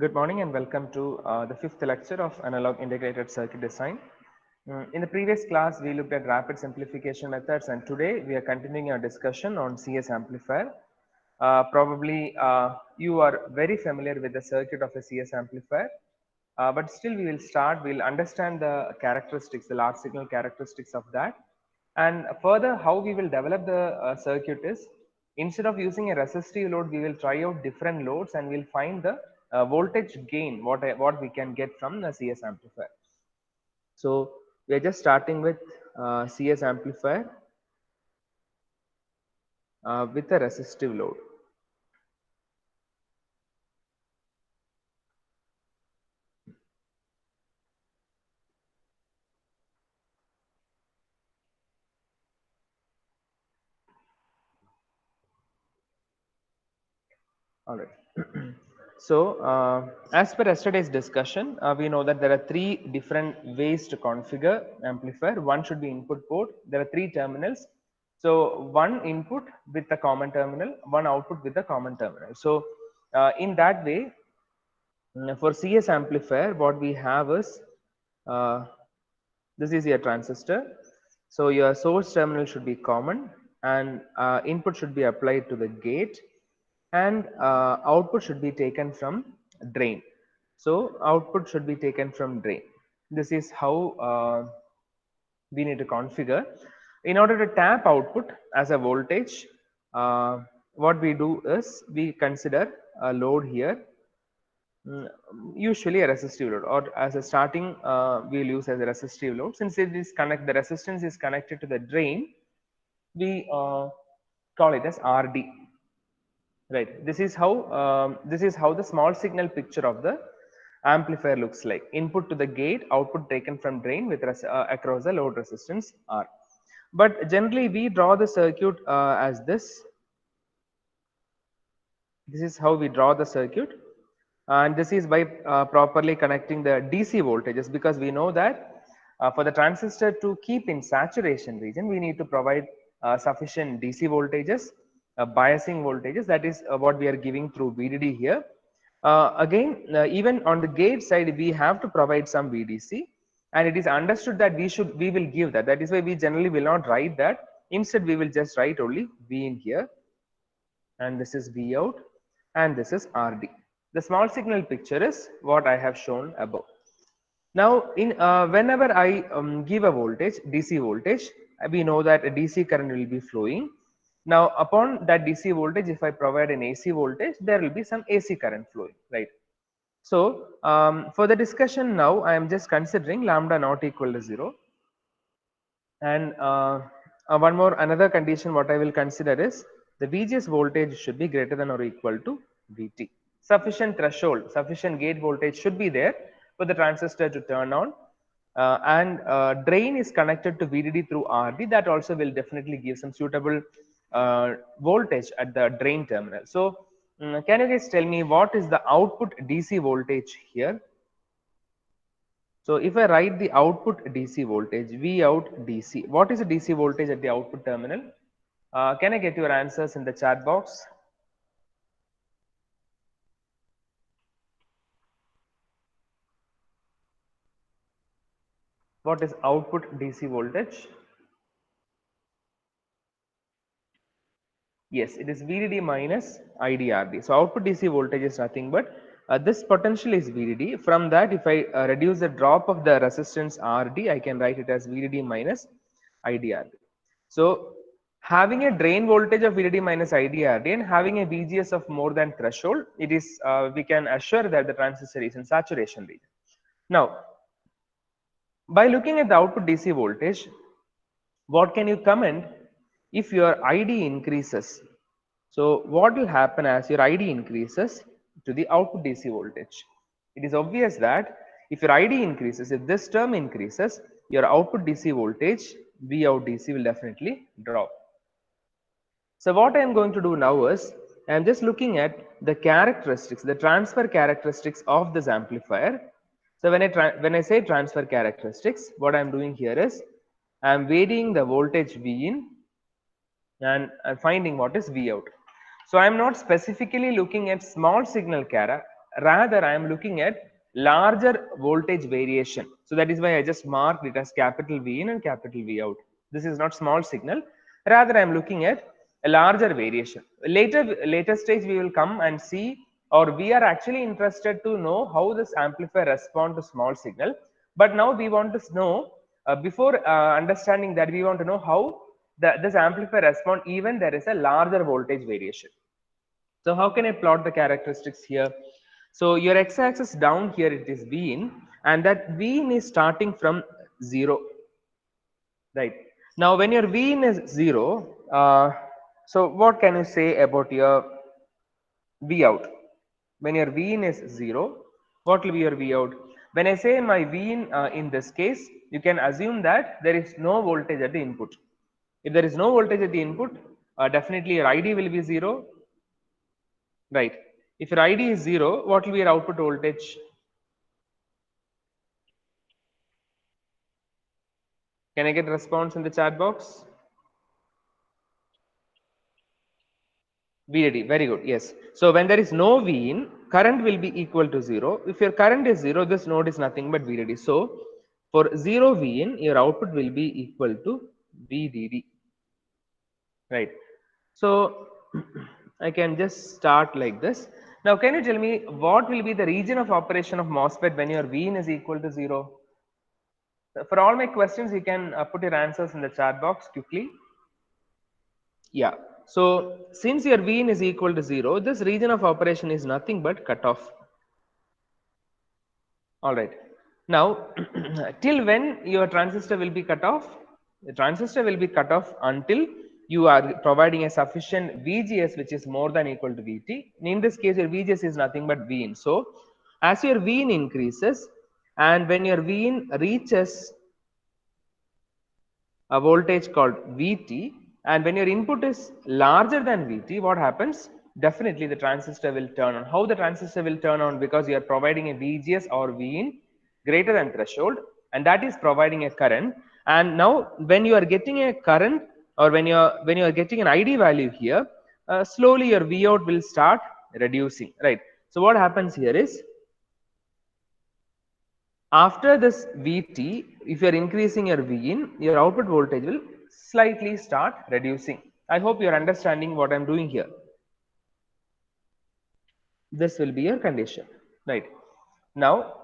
Good morning and welcome to the fifth lecture of Analog Integrated Circuit Design. In the previous class, we looked at rapid simplification methods, and today we are continuing our discussion on CS amplifier. Probably you are very familiar with the circuit of a CS amplifier, but still we'll understand the characteristics, the large signal characteristics of that. And further, how we will develop the circuit is, instead of using a resistive load, we will try out different loads and we'll find the voltage gain, what we can get from the CS amplifier. So we are just starting with CS amplifier with a resistive load. All right. So as per yesterday's discussion, we know that there are three different ways to configure amplifier. One should be input port. There are three terminals. So one input with a common terminal, one output with a common terminal. So in that way, for CS amplifier, what we have is uh, this is your transistor. So your source terminal should be common, and input should be applied to the gate, and output should be taken from drain. So output should be taken from drain. This is how we need to configure. In order to tap output as a voltage, what we do is we consider a load here. Usually a resistive load, or as a starting we'll use as a resistive load. Since the resistance is connected to the drain, we call it as RD. Right. This is how the small signal picture of the amplifier looks like. Input to the gate, output taken from drain with across the load resistance R. But generally we draw the circuit as this. This is how we draw the circuit, and this is by properly connecting the DC voltages, because we know that for the transistor to keep in saturation region, we need to provide sufficient DC voltages, biasing voltages. That is what we are giving through VDD here. Again, even on the gate side, we have to provide some VDC, and it is understood that we will give that. That is why we generally will not write that. Instead, we will just write only V in here, and this is V out, and this is RD. The small signal picture is what I have shown above. Now, whenever I give a voltage, DC voltage, we know that a DC current will be flowing. Now, upon that DC voltage, if I provide an AC voltage, there will be some AC current flowing, right? So, for the discussion now, I am just considering lambda not equal to 0. And another condition what I will consider is the VGS voltage should be greater than or equal to VT. Sufficient threshold, sufficient gate voltage should be there for the transistor to turn on. And drain is connected to VDD through RD. That also will definitely give some suitable voltage at the drain terminal. So can you guys tell me what is the output DC voltage here? So if I write the output DC voltage, V out DC, what is the DC voltage at the output terminal? Can I get your answers in the chat box? What is output DC voltage? Yes, it is VDD minus IDRD. So output DC voltage is nothing but this potential is VDD. From that, if I reduce the drop of the resistance RD, I can write it as VDD minus IDRD. So having a drain voltage of VDD minus IDRD and having a VGS of more than threshold, it is we can assure that the transistor is in saturation region. Now, by looking at the output DC voltage, what can you comment if your ID increases? So what will happen as your ID increases to the output DC voltage? It is obvious that if your ID increases, if this term increases, your output DC voltage, V out DC, will definitely drop. So what I am going to do now is, I am just looking at the characteristics, the transfer characteristics of this amplifier. So when I say transfer characteristics, what I am doing here is, I am varying the voltage V in and finding what is V out. So I am not specifically looking at small signal Rather, I am looking at larger voltage variation. So that is why I just marked it as capital V in and capital V out. This is not small signal. Rather, I am looking at a larger variation. Later stage, we will come and see, or we are actually interested to know how this amplifier respond to small signal. But now we want to know, before understanding that, we want to know how this amplifier respond even there is a larger voltage variation. So how can I plot the characteristics here? So your x-axis down here, it is Vin, and that Vin is starting from 0, right? Now when your Vin is 0, so what can you say about your V out? When your Vin is 0, what will be your V out? When I say my Vin in this case, you can assume that there is no voltage at the input. If there is no voltage at the input, definitely your ID will be 0, right? If your ID is 0, what will be your output voltage? Can I get a response in the chat box? VDD, very good, yes. So when there is no V in, current will be equal to 0. If your current is 0, this node is nothing but VDD. So for 0 V in, your output will be equal to VDD, right? So I can just start like this. Now can you tell me what will be the region of operation of MOSFET when your V in is equal to 0? For all my questions, you can put your answers in the chat box quickly. Yeah. So since your V in is equal to 0, this region of operation is nothing but cutoff. All right. Now, till when your transistor will be cut off? The transistor will be cut off until you are providing a sufficient VGS which is more than equal to VT. In this case, your VGS is nothing but V in. So as your V in increases, and when your V in reaches a voltage called VT, and when your input is larger than VT, what happens? Definitely the transistor will turn on. How the transistor will turn on? Because you are providing a VGS or V in greater than threshold, and that is providing a current. And now when you are getting a current, or when you are getting an ID value here, slowly your V out will start reducing, right? So what happens here is, after this Vt, if you are increasing your Vin, your output voltage will slightly start reducing. I hope you are understanding what I am doing here. This will be your condition, right? Now,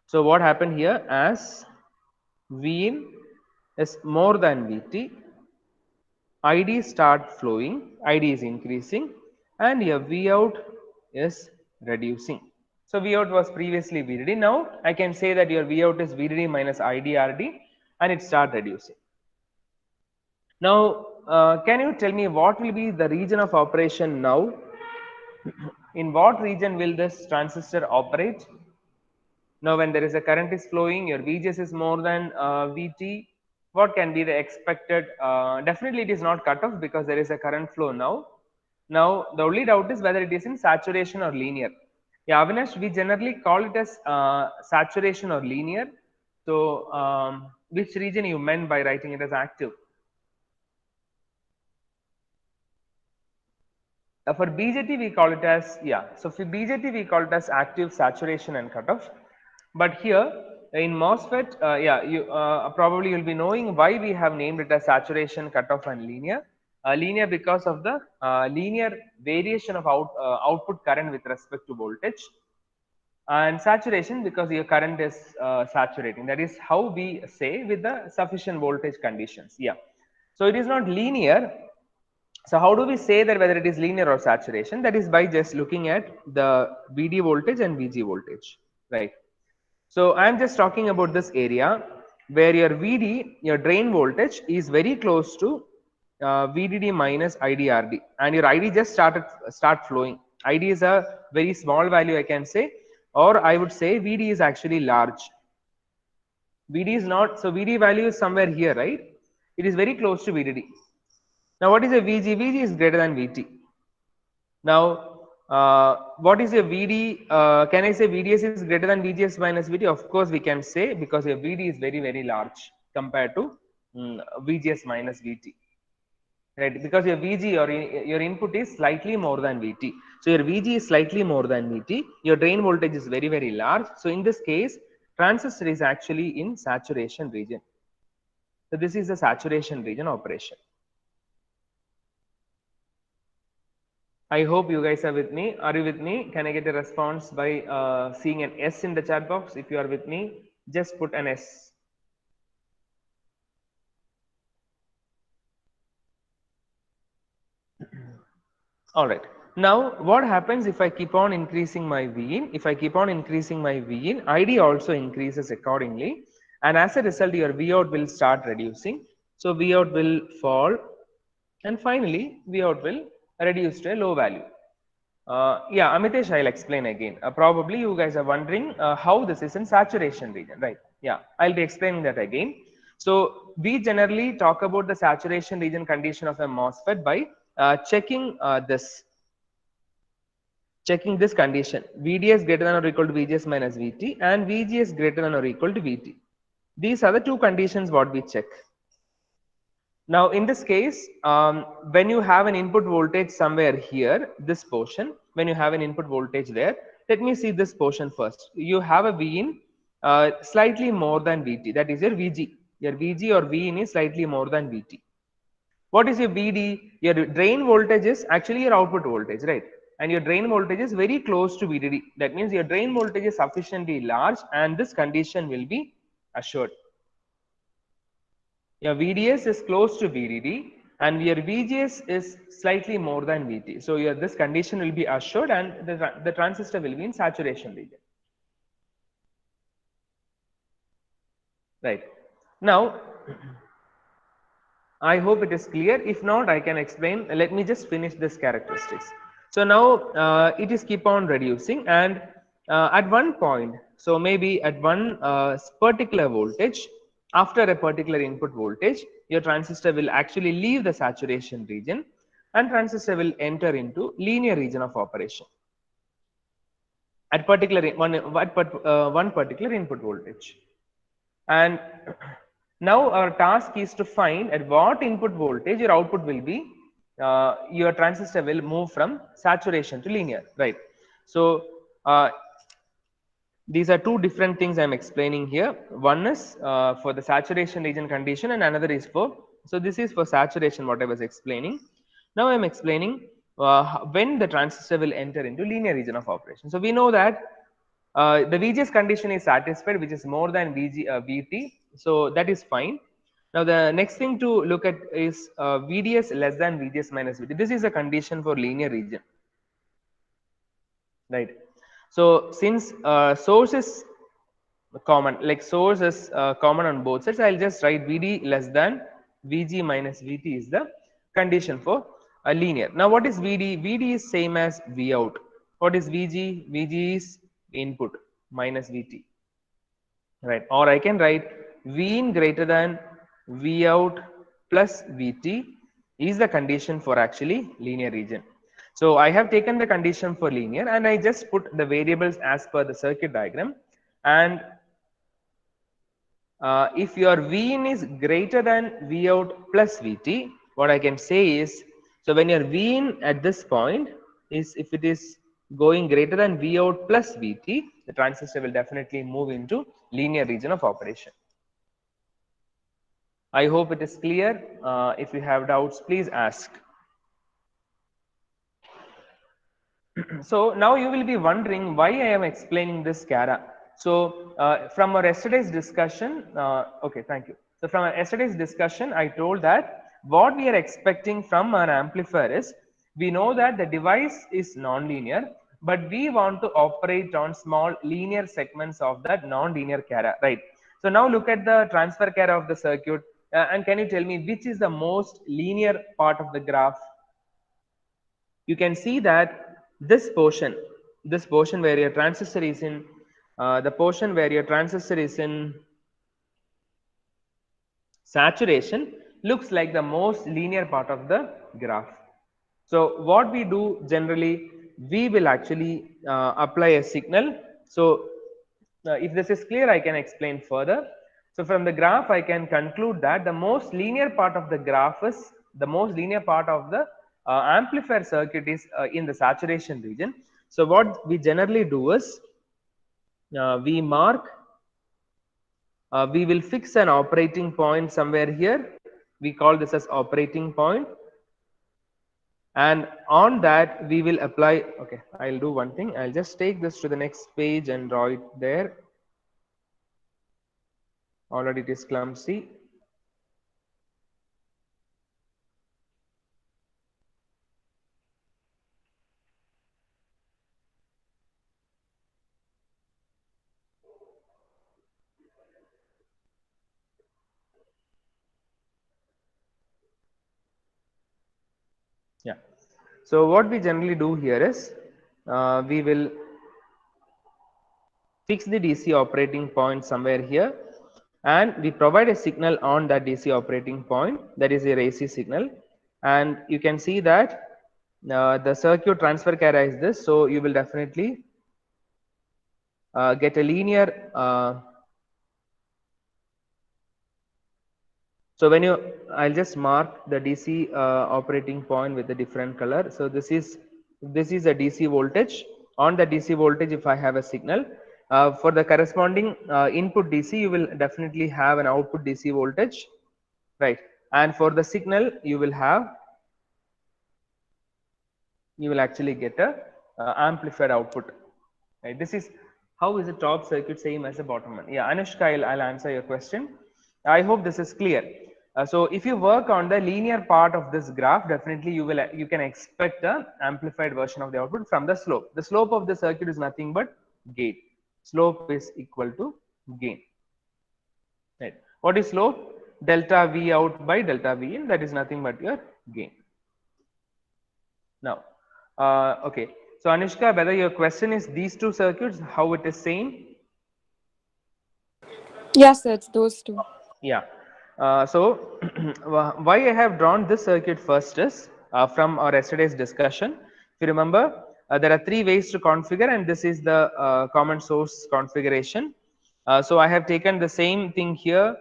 so what happened here, as Vin is more than Vt, ID start flowing, ID is increasing, and your V out is reducing. So V out was previously VDD. Now I can say that your V out is VDD minus IDRD, and it start reducing. Now, can you tell me what will be the region of operation now? In what region will this transistor operate? Now, when there is a current is flowing, your VGS is more than VT. What can be the expected? Definitely, it is not cut off because there is a current flow now. Now, the only doubt is whether it is in saturation or linear. Yeah, Avinash, we generally call it as saturation or linear. So, which region you meant by writing it as active? For BJT, we call it as, yeah. So for BJT, we call it as active, saturation, and cutoff. But here in MOSFET, yeah, you probably you'll be knowing why we have named it as saturation, cutoff, and linear. Linear because of the linear variation of output current with respect to voltage, and saturation because your current is saturating. That is how we say with the sufficient voltage conditions. Yeah. So it is not linear. So how do we say that whether it is linear or saturation? That is by just looking at the VD voltage and VG voltage, right? So I am just talking about this area where your VD, your drain voltage, is very close to VDD minus IDRD, and your ID just start flowing. ID is a very small value, I can say, or I would say VD is actually large. VD is not, so VD value is somewhere here, right? It is very close to VDD. Now, what is a VG? VG is greater than VT. Now, what is your VD? Can I say VDS is greater than VGS minus VT? Of course, we can say, because your VD is very, very large compared to VGS minus VT. right? Because your VG or your input is slightly more than VT. So your VG is slightly more than VT. Your drain voltage is very, very large. So in this case, transistor is actually in saturation region. So this is the saturation region operation. I hope you guys are with me. Are you with me? Can I get a response by seeing an S in the chat box? If you are with me, just put an S. All right. Now, what happens if I keep on increasing my V in? If I keep on increasing my V in, ID also increases accordingly. And as a result, your V out will start reducing. So V out will fall. And finally, V out will reduce to a low value. Yeah, Amitesh, I'll explain again. Probably you guys are wondering how this is in saturation region, right? Yeah, I'll be explaining that again. So we generally talk about the saturation region condition of a MOSFET by checking this condition: VDS greater than or equal to VGS minus VT and VGS greater than or equal to VT. These are the two conditions what we check. Now, in this case, when you have an input voltage somewhere here, this portion, when you have an input voltage there, let me see this portion first. You have a V in slightly more than VT, that is your VG. Your VG or V in is slightly more than VT. What is your VD? Your drain voltage is actually your output voltage, right? And your drain voltage is very close to VDD. That means your drain voltage is sufficiently large and this condition will be assured. Your VDS is close to VDD and your VGS is slightly more than VT. So this condition will be assured and the transistor will be in saturation region. Right. Now, I hope it is clear. If not, I can explain. Let me just finish this characteristics. So now it is keep on reducing and at one point, so maybe at one particular voltage, after a particular input voltage, your transistor will actually leave the saturation region and transistor will enter into linear region of operation at one particular input voltage. And now our task is to find at what input voltage your output will be, your transistor will move from saturation to linear, right? So these are two different things I'm explaining here. One is for the saturation region condition and another is for, so this is for saturation what I was explaining. Now I'm explaining when the transistor will enter into linear region of operation. So we know that the VGS condition is satisfied, which is more than VT. So that is fine. Now the next thing to look at is VDS less than VGS minus VT. This is a condition for linear region, right? So since source is common, like source is common on both sides, I'll just write VD less than VG minus VT is the condition for a linear. Now what is VD? VD is same as V out. What is VG? VG is input minus VT, right? Or I can write V in greater than V out plus VT is the condition for actually linear region. So I have taken the condition for linear and I just put the variables as per the circuit diagram. And if your V in is greater than V out plus VT, what I can say is, so when your V in at this point is, if it is going greater than V out plus VT, the transistor will definitely move into linear region of operation. I hope it is clear. If you have doubts, please ask. So now you will be wondering why I am explaining this CARA. So from our yesterday's discussion, okay, thank you. So from our yesterday's discussion, I told that what we are expecting from our amplifier is, we know that the device is non-linear, but we want to operate on small linear segments of that non-linear CARA, right? So now look at the transfer CARA of the circuit, and can you tell me which is the most linear part of the graph? You can see that this portion where your transistor is in, the portion where your transistor is in saturation looks like the most linear part of the graph. So what we do generally, we will actually apply a signal. So if this is clear, I can explain further. So from the graph, I can conclude that the most linear part of the graph is the most linear part of the amplifier circuit is in the saturation region. So what we generally do is we mark, we will fix an operating point somewhere here. We call this as operating point, and on that we will apply. Okay, I'll do one thing. I'll just take this to the next page and draw it there. Already it is clumsy. Yeah. So what we generally do here is we will fix the DC operating point somewhere here, and we provide a signal on that DC operating point, that is your AC signal, and you can see that the circuit transfer carrier is this, so you will definitely get a linear so when you, I'll just mark the DC operating point with a different color. So this is a DC voltage. On the DC voltage, if I have a signal, for the corresponding input DC, you will definitely have an output DC voltage, right? And for the signal, you will actually get a amplified output. Right? This is how is the top circuit same as the bottom one. Yeah, Anushka, I'll answer your question. I hope this is clear. So if you work on the linear part of this graph, definitely you can expect a amplified version of the output from the slope. The slope of the circuit is nothing but gain. Slope is equal to gain. Right. What is slope? Delta V out by delta V in, that is nothing but your gain. Now, okay. So Anushka, whether your question is these two circuits, how it is same? Yes, sir, it's those two. Yeah. So why I have drawn this circuit first is from our yesterday's discussion. If you remember, there are three ways to configure, and this is the common source configuration. So I have taken the same thing here,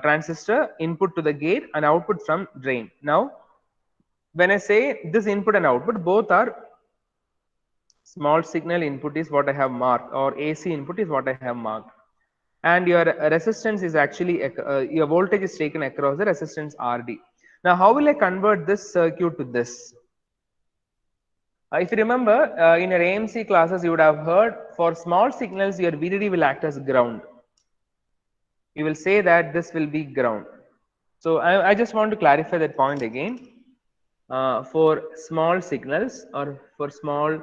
transistor input to the gate and output from drain. Now, when I say this input and output, both are small signal input is what I have marked, or AC input is what I have marked, and your resistance is actually your voltage is taken across the resistance RD. Now how will I convert this circuit to this? If you remember, in your AMC classes you would have heard, for small signals your VDD will act as ground. You will say that this will be ground. So I just want to clarify that point again. For small signals or for small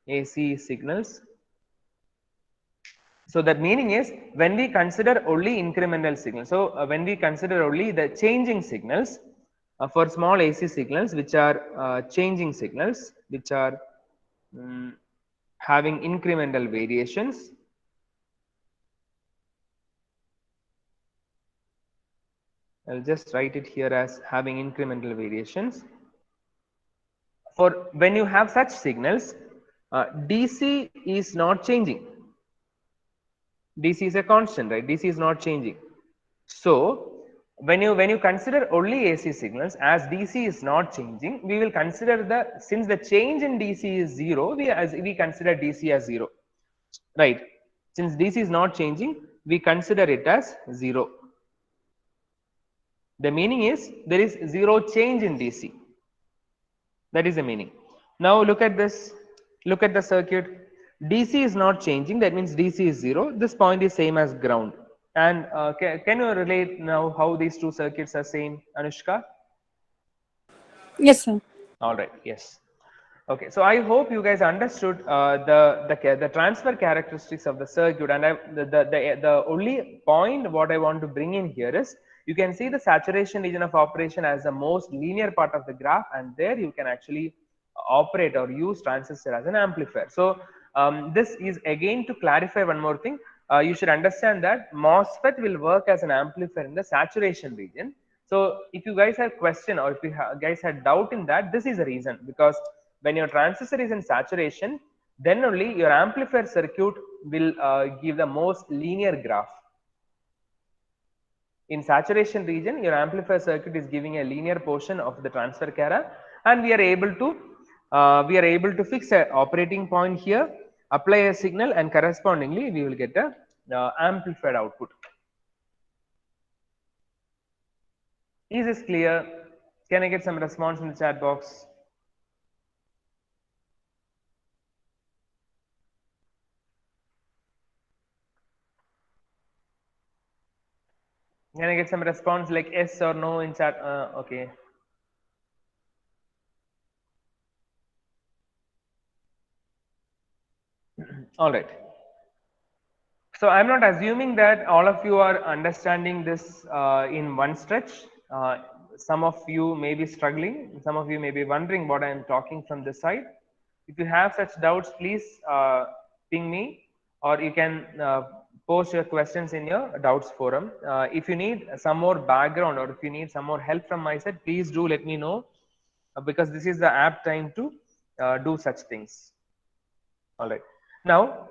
AC signals, so that meaning is when we consider only incremental signals. So when we consider only the changing signals for small AC signals, which are changing signals, which are having incremental variations. I'll just write it here as having incremental variations. For when you have such signals, DC is not changing. DC is a constant, right? DC is not changing. So when you consider only AC signals, as DC is not changing, we will consider since the change in DC is zero, we consider DC as zero, right? Since DC is not changing, we consider it as zero. The meaning is there is zero change in DC. That is the meaning. Now look at this. Look at the circuit. DC is not changing. That means DC is zero. This point is same as ground. And can you relate now how these two circuits are same, Anushka? Yes, sir. All right. Yes. Okay. So I hope you guys understood the transfer characteristics of the circuit. And the only point what I want to bring in here is you can see the saturation region of operation as the most linear part of the graph, and there you can actually operate or use transistor as an amplifier. So this is again to clarify one more thing. You should understand that MOSFET will work as an amplifier in the saturation region. So if you guys have question, or if you guys had doubt in that, this is the reason, because when your transistor is in saturation, then only your amplifier circuit will give the most linear graph. In saturation region, your amplifier circuit is giving a linear portion of the transfer cara, and we are able to fix a operating point here, apply a signal, and correspondingly we will get a amplified output. Is this clear? Can I get some response in the chat box? Can I get some response like yes or no in chat? Okay. All right. So I'm not assuming that all of you are understanding this in one stretch. Some of you may be struggling. Some of you may be wondering what I'm talking from this side. If you have such doubts, please ping me, or you can post your questions in your doubts forum. If you need some more background, or if you need some more help from my side, please do let me know, because this is the apt time to do such things. All right. Now,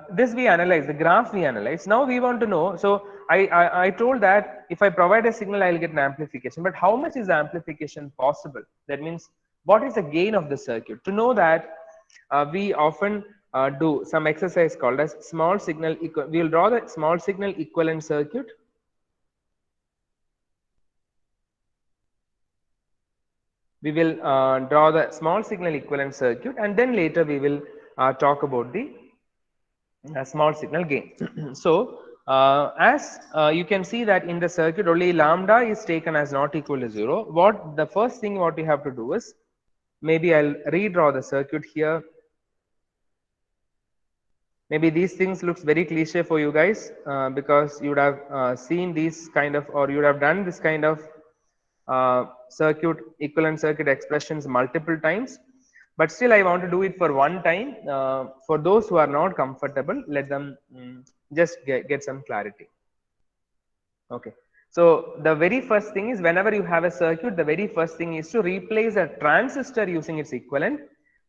this we analyze, the graph we analyze. Now we want to know, so I told that if I provide a signal, I'll get an amplification, but how much is the amplification possible? That means, what is the gain of the circuit? To know that, we often do some exercise called as small signal, we will draw the small signal equivalent circuit. We will draw the small signal equivalent circuit, and then later we will talk about the small signal gain. So as you can see that in the circuit only lambda is taken as not equal to 0. What the first thing what you have to do is, maybe I'll redraw the circuit here. Maybe these things looks very cliche for you guys, because you would have seen these kind of, or you would have done this kind of circuit equivalent circuit expressions multiple times, but still I want to do it for one time. For those who are not comfortable, let them just get some clarity. Okay, so the very first thing is, whenever you have a circuit, the very first thing is to replace a transistor using its equivalent.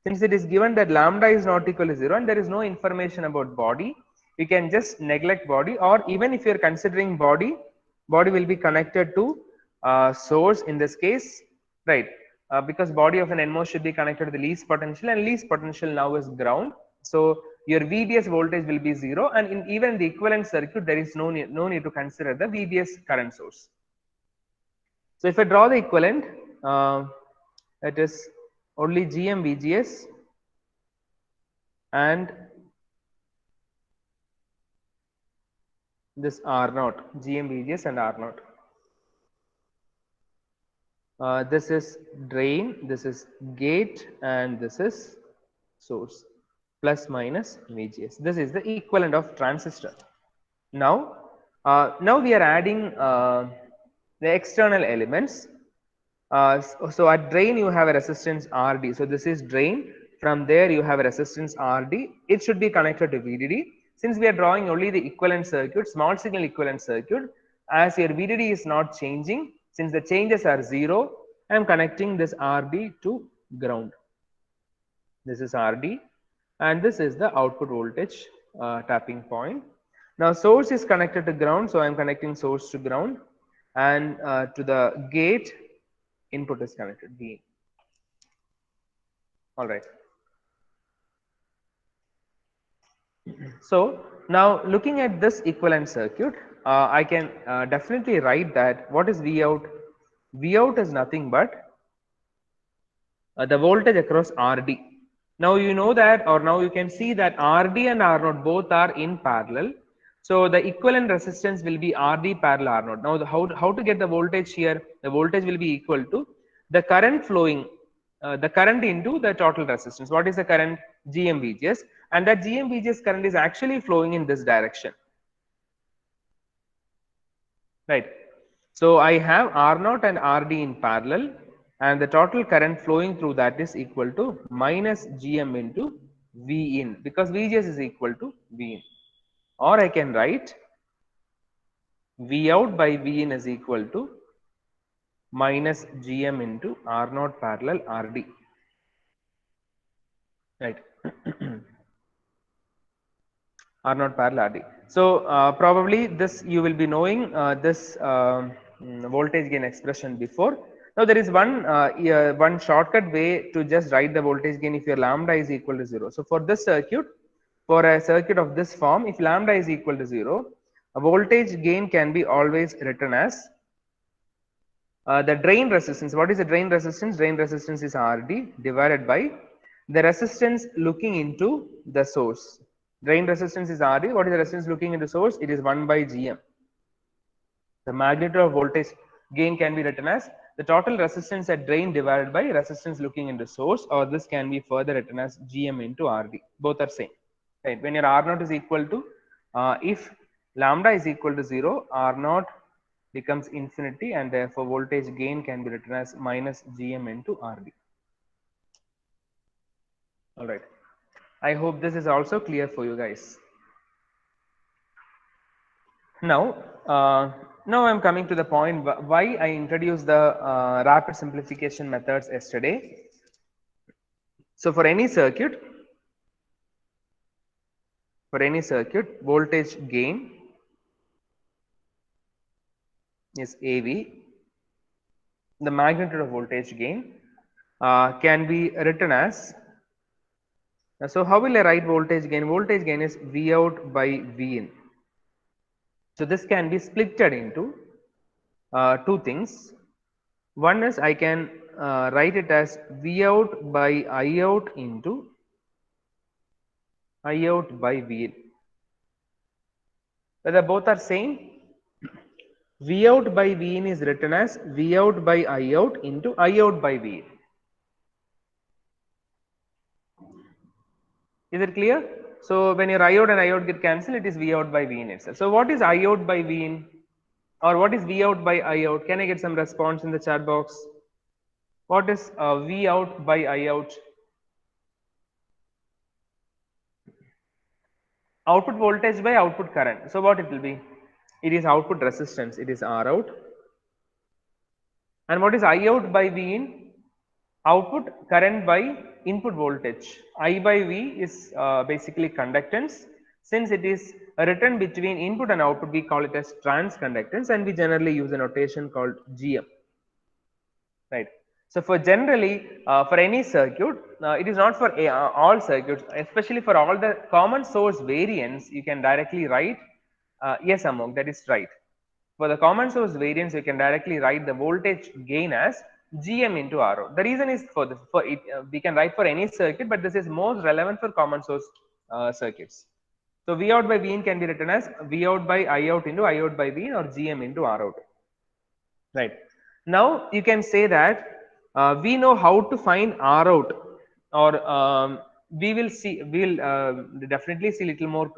Since it is given that lambda is not equal to 0 and there is no information about body, you can just neglect body, or even if you are considering body, body will be connected to source in this case, right? Because body of an NMOS should be connected to the least potential, and least potential now is ground. So your VDS voltage will be 0, and in even the equivalent circuit, there is no need to consider the VDS current source. So if I draw the equivalent, it is only GM VGS and this R naught, GM VGS and R naught. This is drain, this is gate, and this is source, plus minus VGS. This is the equivalent of transistor. Now, now we are adding the external elements. So at drain you have a resistance RD. So this is drain. From there you have a resistance RD. It should be connected to VDD. Since we are drawing only the equivalent circuit, small signal equivalent circuit, as your VDD is not changing, since the changes are 0, I am connecting this RD to ground. This is RD, and this is the output voltage tapping point. Now source is connected to ground, so I am connecting source to ground, and to the gate input is connected V. All right. So now looking at this equivalent circuit, I can definitely write that what is V out? V out is nothing but the voltage across RD. Now you know that, or now you can see that RD and R naught both are in parallel. So the equivalent resistance will be RD parallel R naught. Now how to get the voltage here? The voltage will be equal to the current flowing, the current into the total resistance. What is the current? GMVGS, and that GMVGS current is actually flowing in this direction, right? So I have R naught and RD in parallel, and the total current flowing through that is equal to minus GM into V in, because VGS is equal to V in. Or I can write V out by V in is equal to minus GM into R naught parallel RD, right? R naught parallel RD. So probably this you will be knowing this voltage gain expression before. Now there is one shortcut way to just write the voltage gain if your lambda is equal to 0. So for this circuit, for a circuit of this form, if lambda is equal to 0, a voltage gain can be always written as the drain resistance. What is the drain resistance? Drain resistance is RD divided by the resistance looking into the source. Drain resistance is RD. What is the resistance looking into source? It is 1 by GM. The magnitude of voltage gain can be written as the total resistance at drain divided by resistance looking into source, or this can be further written as GM into RD. Both are same. Right. When your R naught is equal to, if lambda is equal to 0, R naught becomes infinity, and therefore voltage gain can be written as minus GM into RD. All right. I hope this is also clear for you guys. Now, now I'm coming to the point why I introduced the rapid simplification methods yesterday. So for any circuit, voltage gain is AV. The magnitude of voltage gain can be written as, so how will I write voltage gain? Voltage gain is V out by V in. So this can be splitted into two things. One is I can write it as V out by I out into I out by V in. Whether both are same, V out by V in is written as V out by I out into I out by V in. Is it clear? So when your I out and I out get cancelled, it is V out by V in itself. So what is I out by V in? Or what is V out by I out? Can I get some response in the chat box? What is V out by I out? Output voltage by output current. So what it will be? It is output resistance. It is R out. And what is I out by V in? Output current by input voltage. I by V is basically conductance. Since it is written between input and output, we call it as transconductance, and we generally use a notation called GM. Right. So for generally for any circuit, it is not for all circuits, especially for all the common source variants, you can directly write, yes Amok, that is right. For the common source variants, you can directly write the voltage gain as GM into RO. The reason is for it, we can write for any circuit, but this is most relevant for common source circuits. So V out by V in can be written as V out by I out into I out by V in, or GM into R out. Right. Now you can say that we know how to find R out, or we will see, we'll definitely see little more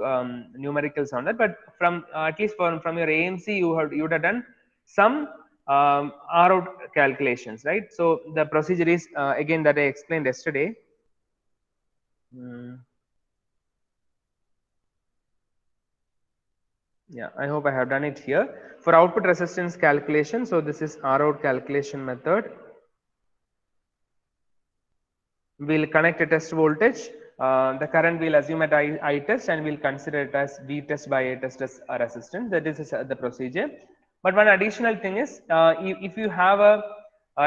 numericals on that, but from at least from your AMC, you would have done some R out calculations, right? So the procedure is again that I explained yesterday. Yeah, I hope I have done it here. For output resistance calculation, so this is R out calculation method. We'll connect a test voltage. The current we'll assume at I test, and we'll consider it as V test by I test as a resistance. That is the procedure. But one additional thing is, if you have a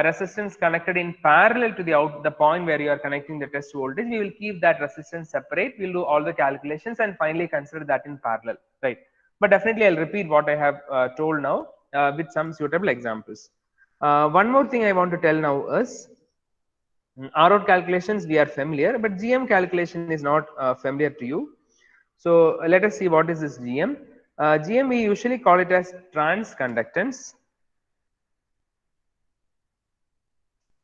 resistance connected in parallel to the point where you are connecting the test voltage, we will keep that resistance separate. We'll do all the calculations and finally consider that in parallel, right? But definitely I'll repeat what I have told now with some suitable examples. One more thing I want to tell now is, R out calculations we are familiar, but GM calculation is not familiar to you. So let us see what is this GM. GM we usually call it as transconductance.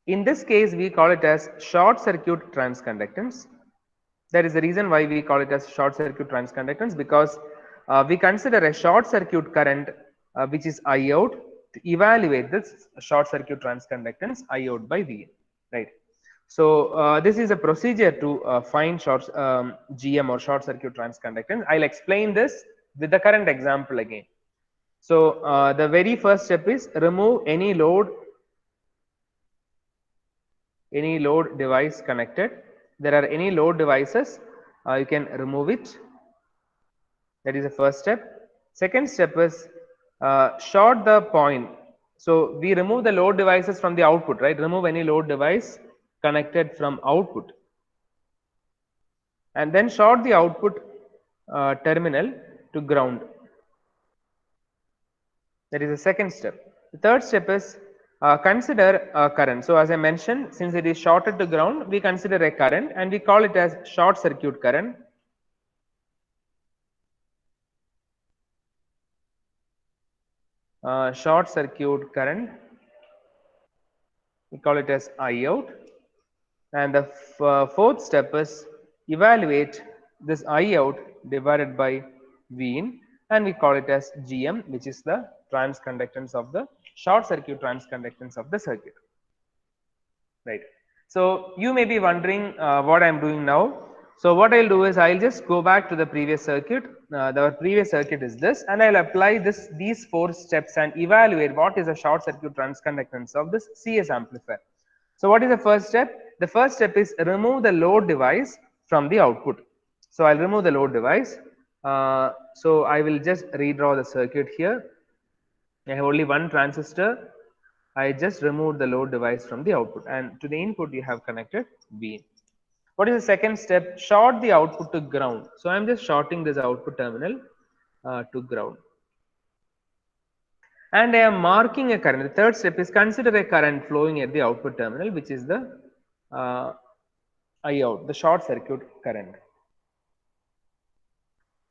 In this case, we call it as short circuit transconductance. That is the reason why we call it as short circuit transconductance, because we consider a short circuit current which is I out to evaluate this short circuit transconductance I out by V in, right? So this is a procedure to find GM or short circuit transconductance. I'll explain this with the current example again. So the very first step is remove any load device connected. There are any load devices, you can remove it. That is the first step. Second step is short the point. So we remove the load devices from the output, right? Remove any load device connected from output, and then short the output terminal to ground. That is the second step. The third step is consider a current. So as I mentioned, since it is shorted to ground, we consider a current and we call it as short circuit current. Short circuit current, we call it as I out. And the fourth step is evaluate this I out divided by V in, and we call it as GM, which is the transconductance of the short circuit transconductance of the circuit. Right. So you may be wondering what I am doing now. So what I'll do is I'll just go back to the previous circuit. The previous circuit is this, and I'll apply these four steps and evaluate what is the short circuit transconductance of this CS amplifier. So what is the first step? The first step is remove the load device from the output. So I'll remove the load device. So I will just redraw the circuit here. I have only one transistor. I just removed the load device from the output, and to the input you have connected V. What is the second step? Short the output to ground. So I'm just shorting this output terminal to ground. And I am marking a current. The third step is consider a current flowing at the output terminal, which is the I out, the short circuit current.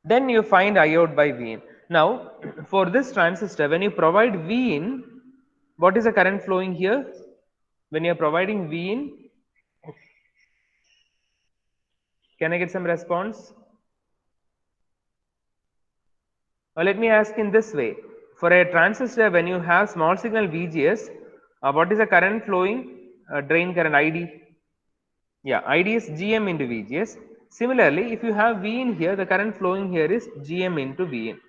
Then you find I out by V in. Now, for this transistor, when you provide V in, what is the current flowing here? When you are providing V in, can I get some response? Let me ask in this way. For a transistor, when you have small signal VGS, what is the current flowing? Drain current ID. Yeah, ID is GM into VGS. Similarly, if you have V in here, the current flowing here is GM into V in.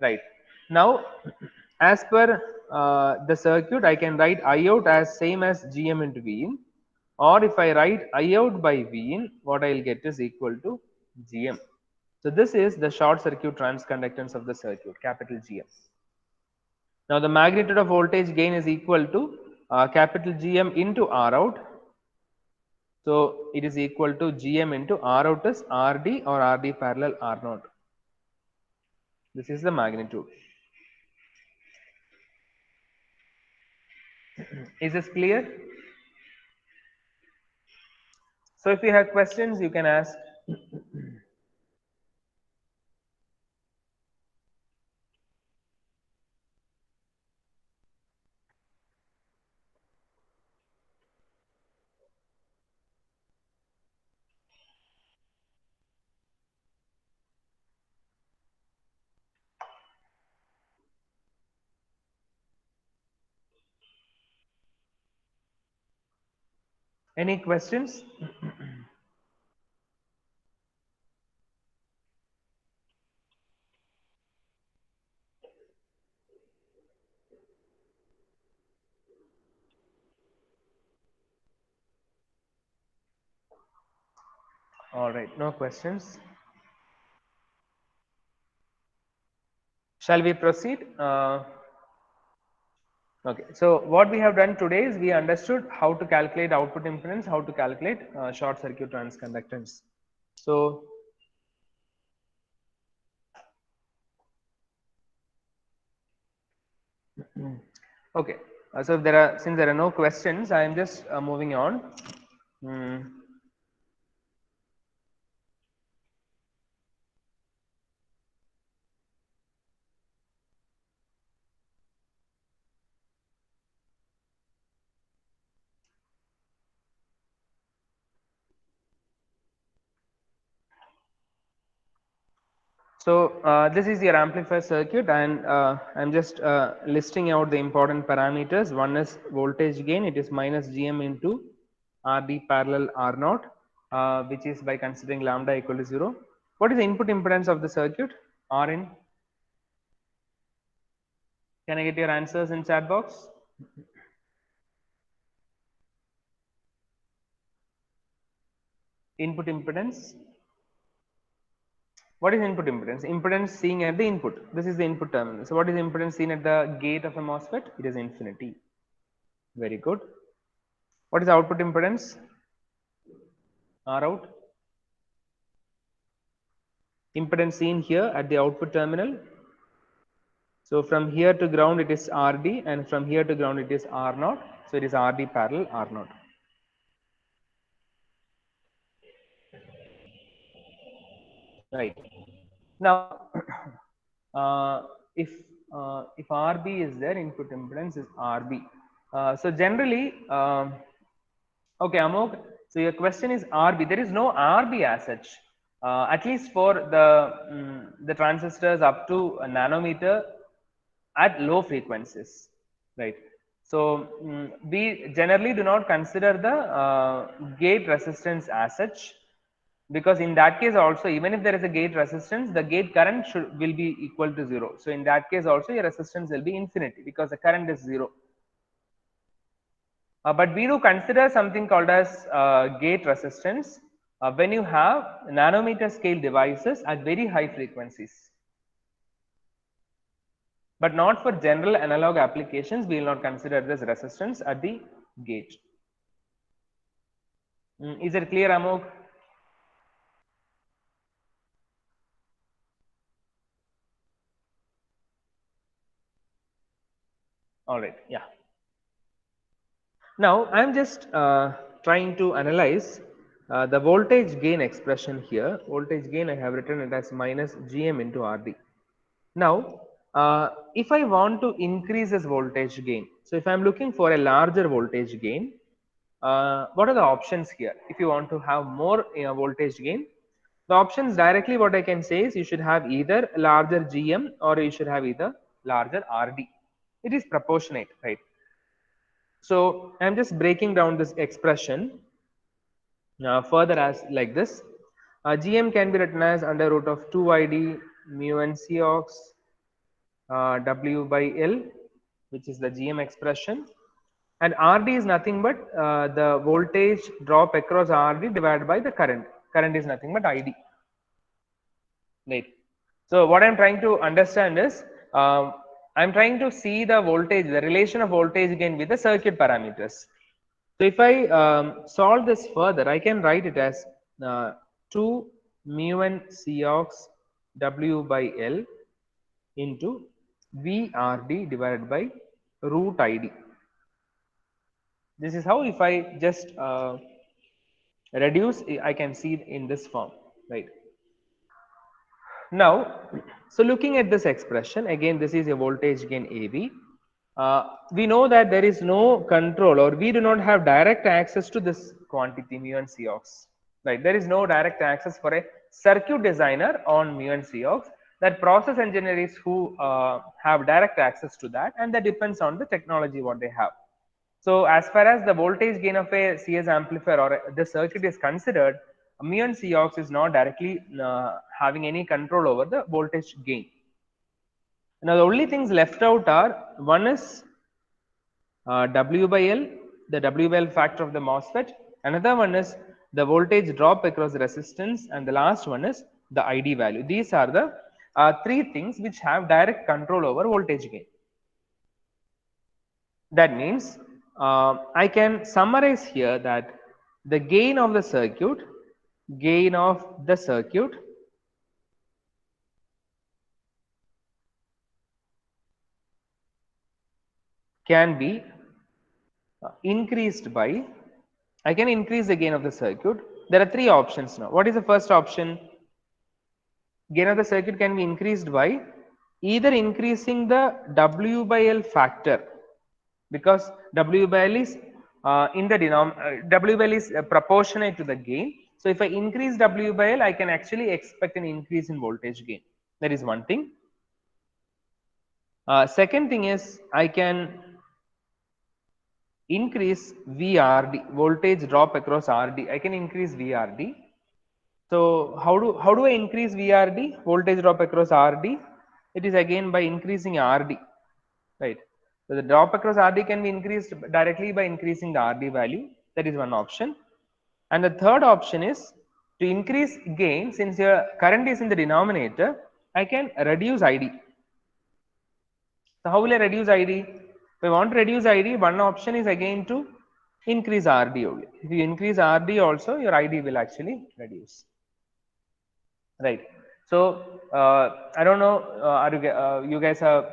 Right. Now, as per the circuit, I can write I out as same as GM into V in. Or if I write I out by V in, what I will get is equal to GM. So this is the short circuit transconductance of the circuit, capital GM. Now the magnitude of voltage gain is equal to capital GM into R out. So it is equal to GM into R out is RD or RD parallel R naught. This is the magnitude. Is this clear? So if you have questions, you can ask. Any questions? All right, no questions. Shall we proceed? Okay, so what we have done today is we understood how to calculate output impedance, how to calculate short circuit transconductance. So, okay, so if since there are no questions, I am just moving on. Hmm. So this is your amplifier circuit, and I'm just listing out the important parameters. One is voltage gain, it is minus GM into RD parallel R naught, which is by considering lambda equal to 0. What is the input impedance of the circuit? R in. Can I get your answers in chat box? Input impedance. What is input impedance? Impedance seen at the input. This is the input terminal. So what is impedance seen at the gate of a MOSFET? It is infinity. Very good. What is output impedance? R out. Impedance seen here at the output terminal. So from here to ground it is RD, and from here to ground it is R0. So it is RD parallel R0. Right. Now, if RB is there, input impedance is RB. So generally, okay, Amok. So your question is RB. There is no RB as such. At least for the transistors up to a nanometer at low frequencies, right? So we generally do not consider the gate resistance as such, because in that case also, even if there is a gate resistance, the gate current will be equal to 0. So in that case also your resistance will be infinity because the current is 0. But we do consider something called as gate resistance when you have nanometer scale devices at very high frequencies. But not for general analog applications, we will not consider this resistance at the gate. Is it clear, Amok? All right, yeah. Now I am just trying to analyze the voltage gain expression here. Voltage gain, I have written it as minus Gm into Rd. Now, if I want to increase this voltage gain, so if I am looking for a larger voltage gain, what are the options here? If you want to have more voltage gain, the options directly what I can say is you should have either larger Gm or you should have either larger Rd. It is proportionate, right? So I'm just breaking down this expression further as like this. Gm can be written as under root of 2id mu n Cox W by L, which is the Gm expression, and Rd is nothing but the voltage drop across Rd divided by the current. Current is nothing but Id. Right. So what I'm trying to understand is I'm trying to see the voltage, the relation of voltage gain with the circuit parameters. So if I solve this further, I can write it as 2 mu n Cox W by L into VRD divided by root ID. This is how, if I just reduce, I can see it in this form, right? Now, so looking at this expression, again, this is a voltage gain AB. We know that there is no control, or we do not have direct access to this quantity mu n Cox, right? There is no direct access for a circuit designer on mu n Cox. That process engineers who have direct access to that, and that depends on the technology what they have. So as far as the voltage gain of a CS amplifier or the circuit is considered, mu n Cox is not directly having any control over the voltage gain. Now the only things left out are, one is W by L, the W by L factor of the MOSFET. Another one is the voltage drop across the resistance, and the last one is the ID value. These are the three things which have direct control over voltage gain. That means I can summarize here that the gain of the circuit can be increased by, I can increase the gain of the circuit. There are three options now. What is the first option? Gain of the circuit can be increased by either increasing the W by L factor, because W by L is in the W by L is proportionate to the gain. So if I increase W by L, I can actually expect an increase in voltage gain. That is one thing. Second thing is I can increase VRD, voltage drop across RD. I can increase VRD. So how do I increase VRD, voltage drop across RD? It is again by increasing RD, right? So the drop across RD can be increased directly by increasing the RD value. That is one option. And the third option is to To increase gain, since your current is in the denominator, I can reduce ID. So how will I reduce ID? If I want to reduce ID, one option is again to increase RD only. If you increase RD also, your ID will actually reduce. Right. So I don't know, you guys are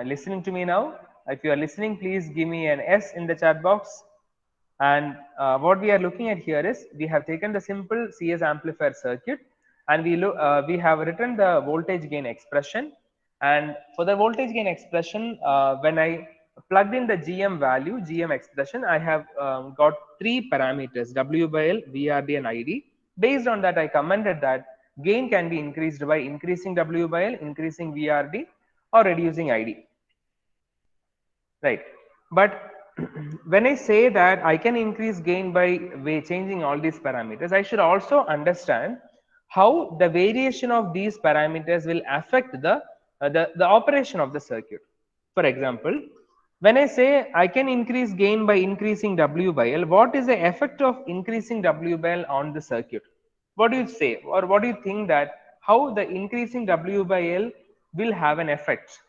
listening to me now? If you are listening, please give me an S in the chat box. And what we are looking at here is we have taken the simple CS amplifier circuit, and we have written the voltage gain expression. And for the voltage gain expression, when I plugged in the GM value, GM expression, I have got three parameters: W by L, VRD, and ID. Based on that, I commented that gain can be increased by increasing W by L, increasing VRD, or reducing ID. Right. But when I say that I can increase gain by changing all these parameters, I should also understand how the variation of these parameters will affect the operation of the circuit. For example, when I say I can increase gain by increasing W by L, what is the effect of increasing W by L on the circuit? What do you say, or what do you think that how the increasing W by L will have an effect?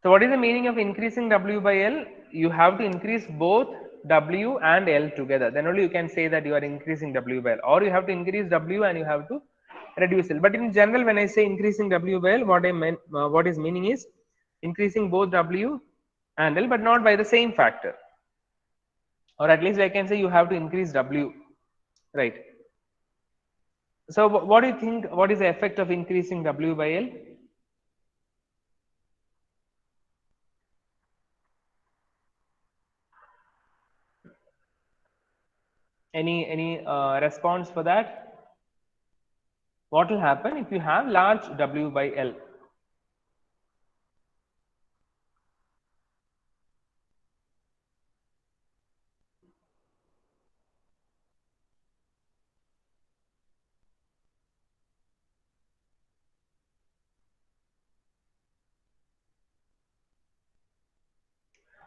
So what is the meaning of increasing W by L? You have to increase both W and L together. Then only you can say that you are increasing W by L. Or you have to increase W and you have to reduce L. But in general, when I say increasing W by L, what is meaning is increasing both W and L, but not by the same factor. Or at least I can say you have to increase W, right? So what do you think? What is the effect of increasing W by L? Any response for that? What will happen if you have large W by L?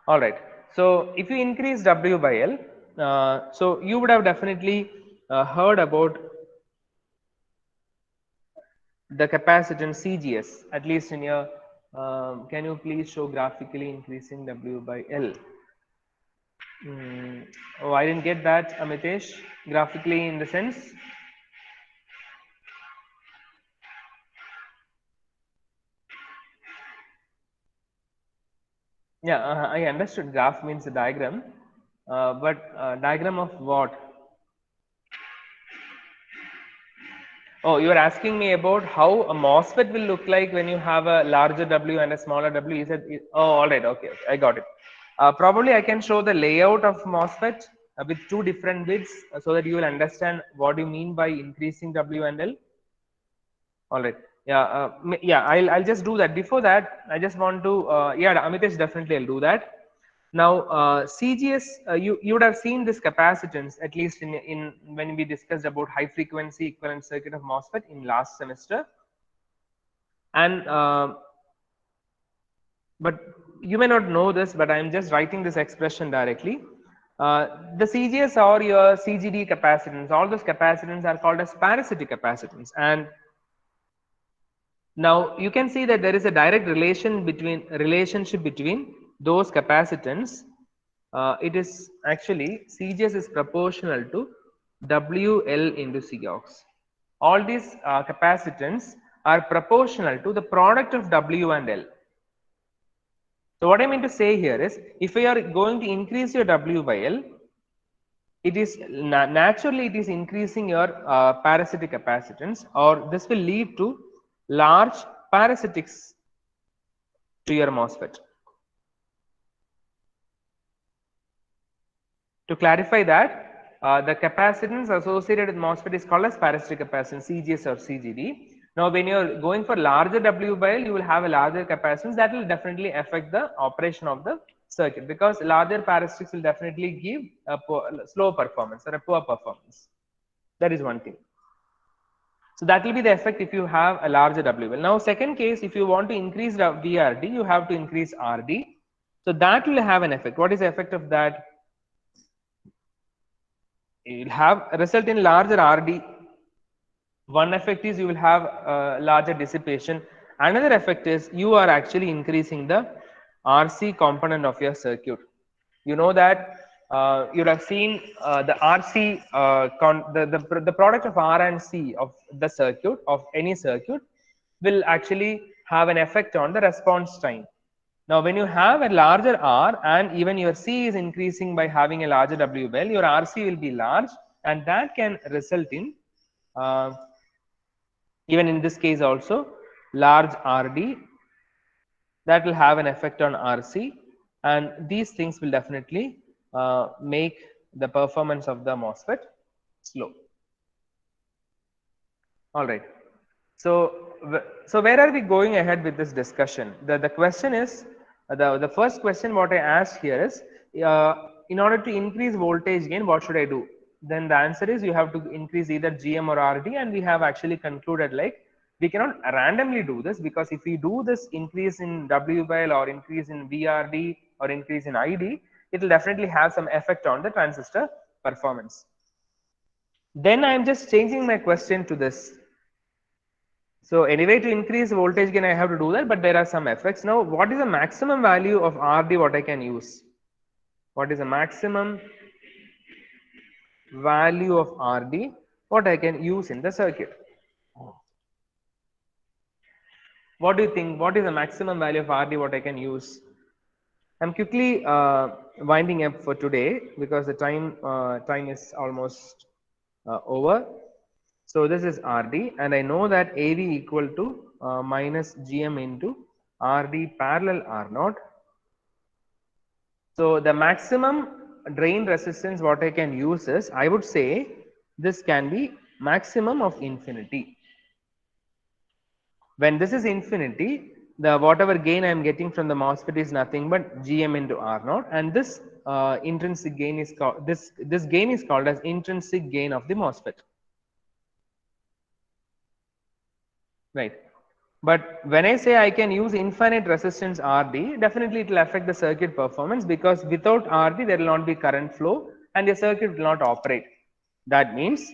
All right. So if you increase W by L, so you would have definitely heard about the capacitance CGS, at least in your, can you please show graphically increasing W by L? Oh, I didn't get that, Amitesh, graphically in the sense. Yeah, I understood graph means a diagram, but diagram of what? Oh, you are asking me about how a MOSFET will look like when you have a larger W and a smaller W. You said, oh, all right, okay, I got it. Probably I can show the layout of MOSFET with two different bits so that you will understand what you mean by increasing W and L. All right, yeah, yeah, I'll just do that. Before that, I just want to, yeah, Amitesh, definitely I'll do that. Now, CGS, you would have seen this capacitance at least in when we discussed about high frequency equivalent circuit of MOSFET in last semester, and but you may not know this, but I am just writing this expression directly. The CGS or your CGD capacitance, all those capacitance are called as parasitic capacitance, and now you can see that there is a direct relationship between those capacitance. It is actually CGS is proportional to WL into Cox. All these capacitance are proportional to the product of W and L. So what I mean to say here is, if you are going to increase your W by L, it is naturally it is increasing your parasitic capacitance, or this will lead to large parasitics to your MOSFET. To clarify that, the capacitance associated with MOSFET is called as parasitic capacitance, CGS or CGD. Now, when you're going for larger W by L, you will have a larger capacitance that will definitely affect the operation of the circuit, because larger parasitics will definitely give a slow performance or a poor performance. That is one thing. So that will be the effect if you have a larger WL. Now, second case, if you want to increase the VRD, you have to increase RD. So that will have an effect. What is the effect of that? you will have a result in larger RD. One effect is you will have larger dissipation. Another effect is you are actually increasing the RC component of your circuit. You know that you have seen the RC, the product of R and C of the circuit, of any circuit, will actually have an effect on the response time. Now, when you have a larger R and even your C is increasing by having a larger W well, your RC will be large, and that can result in uh, even in this case also large RD, that will have an effect on RC, and these things will definitely make the performance of the MOSFET slow. All right. So where are we going ahead with this discussion? The question is, the first question what I asked here is, in order to increase voltage gain, what should I do? Then the answer is you have to increase either GM or RD, and we have actually concluded like we cannot randomly do this, because if we do this increase in WL or increase in VRD or increase in ID, it will definitely have some effect on the transistor performance. Then I am just changing my question to this. So anyway, to increase voltage gain, I have to do that, but there are some effects. Now, what is the maximum value of RD what I can use? What is the maximum value of RD what I can use in the circuit? What do you think? What is the maximum value of RD what I can use? I'm quickly winding up for today because the time is almost over. So this is RD, and I know that AV equal to minus GM into RD parallel R naught. So the maximum drain resistance what I can use is, I would say this can be maximum of infinity. When this is infinity, the whatever gain I am getting from the MOSFET is nothing but GM into R naught, and this intrinsic gain is called, this gain is called as intrinsic gain of the MOSFET. Right. But when I say I can use infinite resistance RD, definitely it will affect the circuit performance, because without RD there will not be current flow and the circuit will not operate. That means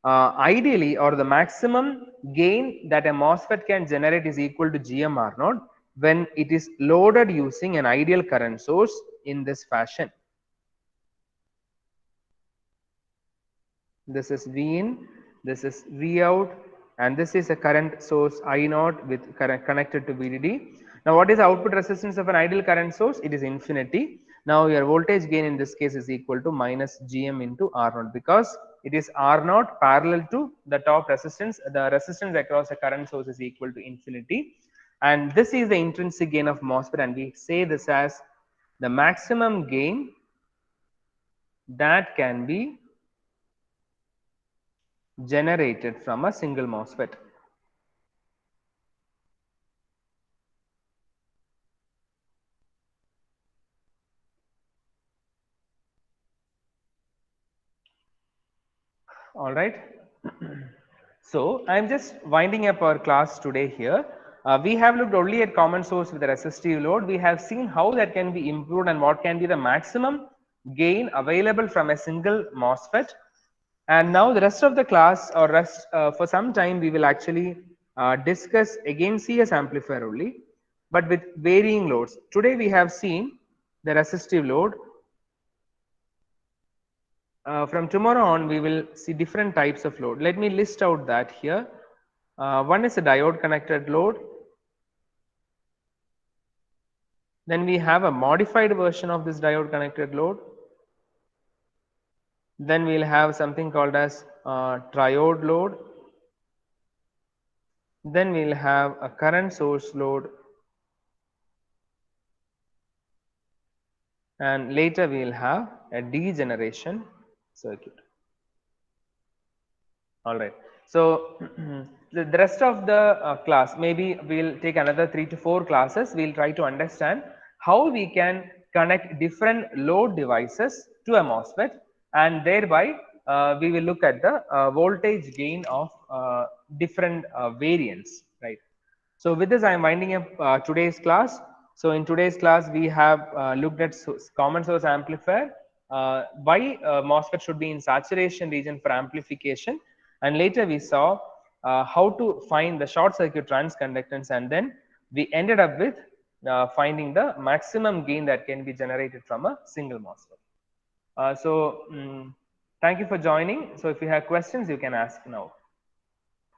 ideally, or the maximum gain that a MOSFET can generate is equal to GMR naught when it is loaded using an ideal current source in this fashion. This is V in, this is V out, and this is a current source I naught with current connected to VDD. Now, what is the output resistance of an ideal current source? It is infinity. Now, your voltage gain in this case is equal to minus GM into R naught, because it is R naught parallel to the top resistance. The resistance across a current source is equal to infinity, and this is the intrinsic gain of MOSFET, and we say this as the maximum gain that can be generated from a single MOSFET. All right. So I am just winding up our class today here. We have looked only at common source with a resistive load. We have seen how that can be improved and what can be the maximum gain available from a single MOSFET. And now the rest of the class, or rest for some time, we will actually discuss again CS amplifier only, but with varying loads. Today we have seen the resistive load. From tomorrow on, we will see different types of load. Let me list out that here. One is a diode connected load. Then we have a modified version of this diode connected load. Then we'll have something called as triode load. Then we'll have a current source load. And later we'll have a degeneration circuit. All right. So the rest of the class, maybe we'll take another 3 to 4 classes. We'll try to understand how we can connect different load devices to a MOSFET, and thereby we will look at the voltage gain of different variants, right? So with this, I am winding up today's class. So in today's class, we have looked at common source amplifier. why MOSFET should be in saturation region for amplification, and later we saw how to find the short circuit transconductance, and then we ended up with finding the maximum gain that can be generated from a single MOSFET. Thank you for joining. So if you have questions, you can ask now.